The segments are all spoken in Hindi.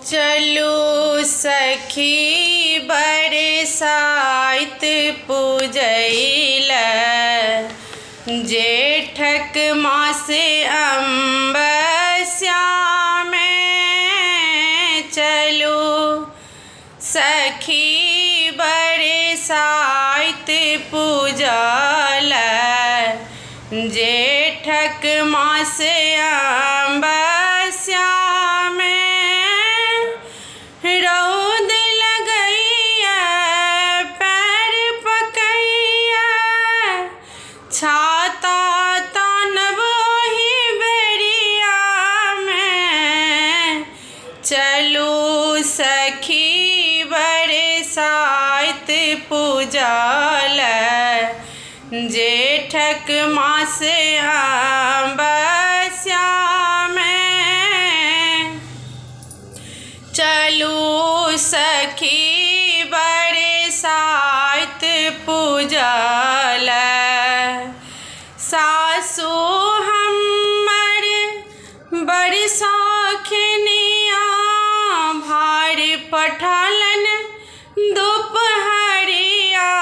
चलू सखी बरसाइत पूजैल जेठक मास अम्बस्या में। चलू सखी बरसाइत पूजल जेठक मास अम्बस्या में। रौद लगैया पैर पकैया छाता तानब ओही बेरिया में। चलू सखी बरसाइत पूजल जेठक मास अम्बस्या में। चलू सखी बरसाइत पूजल सासु हमर बड़ शौखिनिया भार पठालन दोपहरिया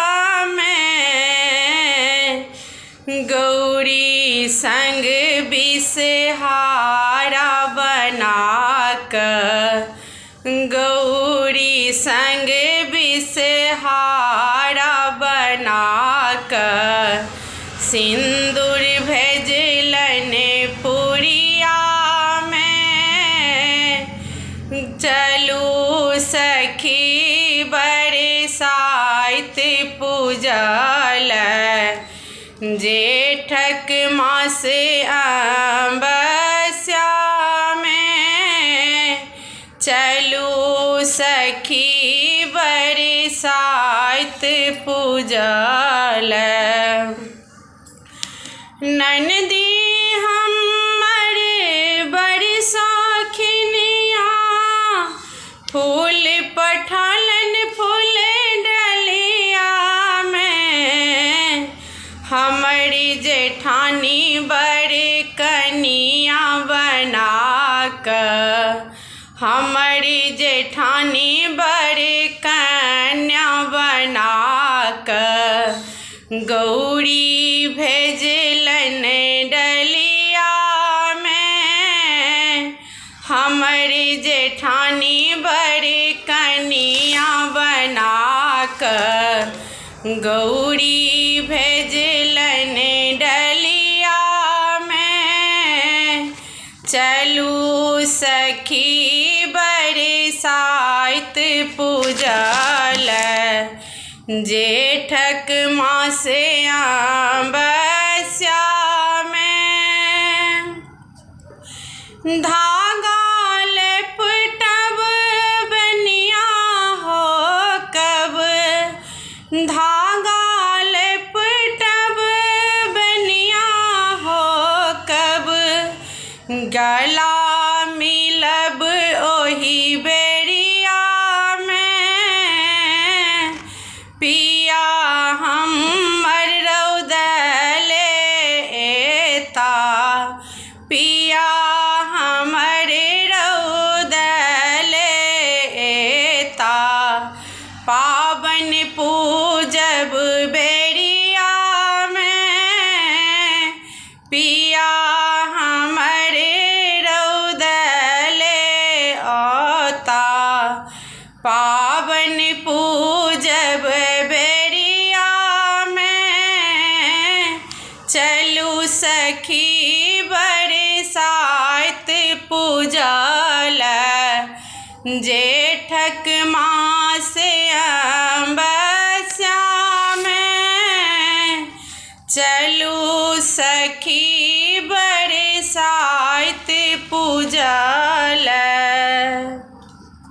में। गौरी संग बिसहारा बनाकर गौरी संग बिसहारा बनाकर सिंदूर भेजलन पुरिया में। चलू सखी बरसाइत पूजल जेठक मास अम्बस्या में। चलू सखी बरसाइत पूजल ननदी हमर बड़ शौखिनिया फूल पठालन फूल डलिया में। हमारी जेठानी बड़ कनिया बनाकर हमारी जेठानी बड़ कन्या बनाकर गौरी भेजलन डलिया में। हमारी जेठानी बड़ कनिया बनाकर गौरी भेजलन डलिया में। चलू सखी बरसाइत पूजल जेठक मास अम्बस्या में। धागा लपटब बनिया हो कब धागा लपटब बनिया हो कब। गला मिलब ओही बेरिया में। पिया हमर रौदले एता पिया हमरे रौदले एता। पावन पूजब बेरिया में पिया हमरे रौदले आता। पावन पूजब बेरिया में। चलू सखी बरसाइत पूजल जेठक मास अम्बस्या में। चलू सखी बरसाइत पूजल।